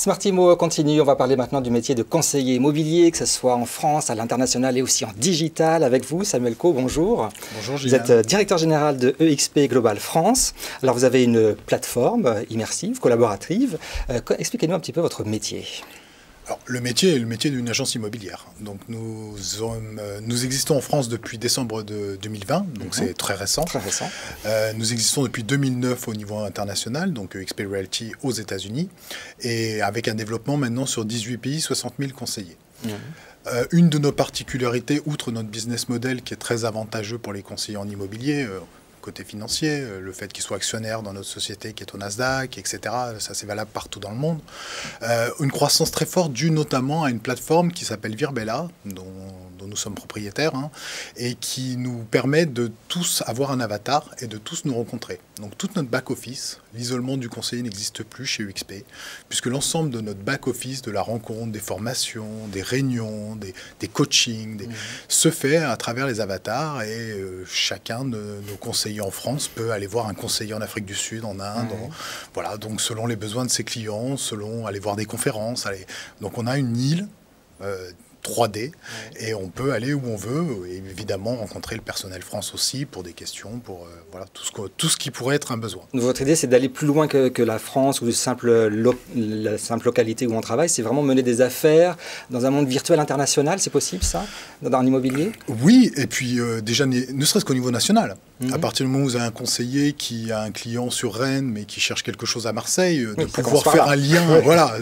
Smartimo continue, on va parler maintenant du métier de conseiller immobilier, que ce soit en France, à l'international et aussi en digital. Avec vous, Samuel Caux, bonjour. Bonjour Julien. Vous êtes directeur général de EXP Global France. Alors vous avez une plateforme immersive, collaborative. Expliquez-nous un petit peu votre métier. Alors, le métier est le métier d'une agence immobilière. Donc nous existons en France depuis décembre de 2020, donc c'est très récent. Très récent. Nous existons depuis 2009 au niveau international, donc EXP Realty aux États-Unis, et avec un développement maintenant sur 18 pays, 60 000 conseillers. Une de nos particularités, outre notre business model qui est très avantageux pour les conseillers en immobilier, côté financier, le fait qu'ils soient actionnaires dans notre société qui est au Nasdaq, etc. Ça, c'est valable partout dans le monde. Une croissance très forte due notamment à une plateforme qui s'appelle Virbela, dont nous sommes propriétaires, et qui nous permet de tous avoir un avatar et de tous nous rencontrer. Donc, toute notre back-office, l'isolement du conseiller n'existe plus chez UXP, puisque l'ensemble de notre back-office, de la rencontre, des formations, des réunions, des coachings, se fait à travers les avatars, et chacun de nos conseillers en France peut aller voir un conseiller en Afrique du Sud, en Inde, voilà, donc selon les besoins de ses clients, selon aller voir des conférences. Donc on a une île 3D et on peut aller où on veut, et évidemment rencontrer le personnel France aussi pour des questions, pour voilà, tout ce qui pourrait être un besoin. Votre idée, c'est d'aller plus loin que la France ou la simple localité où on travaille, c'est vraiment mener des affaires dans un monde virtuel international, c'est possible ça, dans l'immobilier? Oui, et puis déjà, ne serait-ce qu'au niveau national. À partir du moment où vous avez un conseiller qui a un client sur Rennes, mais qui cherche quelque chose à Marseille, de pouvoir faire un lien, voilà,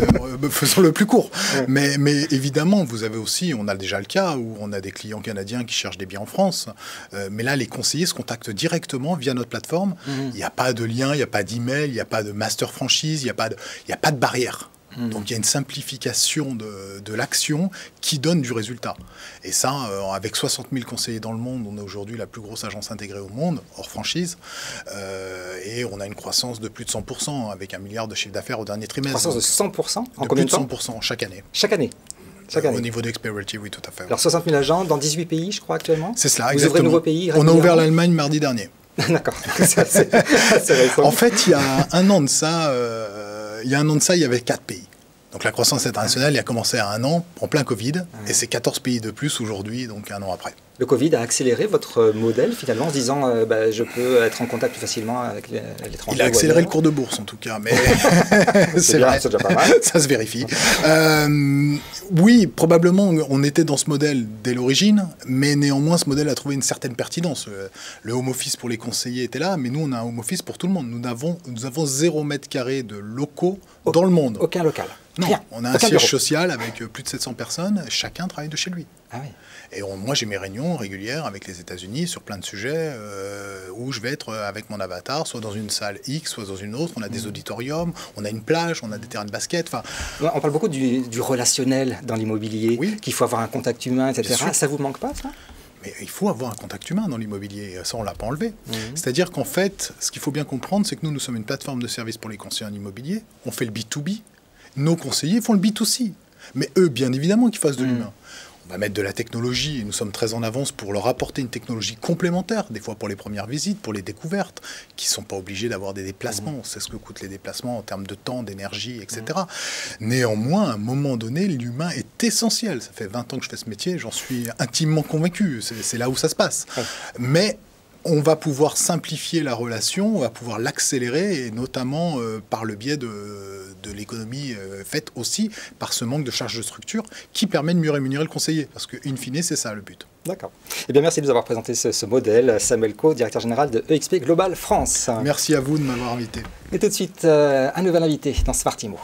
faisons le plus court. Mais évidemment, vous avez aussi, on a déjà le cas où on a des clients canadiens qui cherchent des biens en France, mais là, les conseillers se contactent directement via notre plateforme. Il n'y a pas de lien, il n'y a pas d'email, il n'y a pas de master franchise, il n'y a pas de barrière. Donc il y a une simplification de l'action qui donne du résultat. Et ça, avec 60 000 conseillers dans le monde, on est aujourd'hui la plus grosse agence intégrée au monde, hors franchise, et on a une croissance de plus de 100%, avec 1 milliard de chiffre d'affaires au dernier trimestre. Croissance de 100% en combien de temps? Plus de 100% chaque année. Chaque année. Au niveau d'EXP Realty, oui, tout à fait. Alors 60 000 agents dans 18 pays, je crois, actuellement. C'est cela, vous exactement. ouvrez de nouveaux pays on a ouvert l'Allemagne mardi dernier. D'accord. En fait, il y a un an de ça, il y avait 4 pays. Donc la croissance internationale, elle a commencé à 1 an, en plein Covid, et c'est 14 pays de plus aujourd'hui, donc 1 an après. Le Covid a accéléré votre modèle finalement en se disant je peux être en contact plus facilement avec l'étranger. Il a accéléré le cours de bourse en tout cas, mais c'est vrai, c'est déjà pas mal. Ça se vérifie. Oui, probablement on était dans ce modèle dès l'origine, mais néanmoins ce modèle a trouvé une certaine pertinence. Le home office pour les conseillers était là, mais nous on a un home office pour tout le monde. Nous avons 0 mètre carré de locaux dans le monde. Aucun local. Non, rien. On a un siège social avec plus de 700 personnes, chacun travaille de chez lui. Ah oui. Et moi, j'ai mes réunions régulières avec les États-Unis sur plein de sujets où je vais être avec mon avatar, soit dans une salle X, soit dans une autre. On a des auditoriums, on a une plage, on a des terrains de basket. On parle beaucoup du relationnel dans l'immobilier, qu'il faut avoir un contact humain, etc. Ça vous manque pas, ça? Mais il faut avoir un contact humain dans l'immobilier, ça on ne l'a pas enlevé. C'est-à-dire qu'en fait, ce qu'il faut bien comprendre, c'est que nous sommes une plateforme de service pour les conseillers en immobilier, on fait le B2B, nos conseillers font le B2C. Mais eux, bien évidemment, qu'ils fassent de l'humain. On va mettre de la technologie, et nous sommes très en avance pour leur apporter une technologie complémentaire, des fois pour les premières visites, pour les découvertes, qui ne sont pas obligés d'avoir des déplacements. On sait ce que coûtent les déplacements en termes de temps, d'énergie, etc. Néanmoins, à un moment donné, l'humain est essentiel. Ça fait 20 ans que je fais ce métier, j'en suis intimement convaincu. C'est là où ça se passe. Mais on va pouvoir simplifier la relation, on va pouvoir l'accélérer, et notamment par le biais de l'économie faite aussi par ce manque de charge de structure qui permet de mieux rémunérer le conseiller. Parce que, in fine, c'est ça le but. D'accord. Eh bien, merci de nous avoir présenté ce modèle. Samuel Caux, directeur général de EXP Global France. Merci à vous de m'avoir invité. Et tout de suite, un nouvel invité dans Smartimo.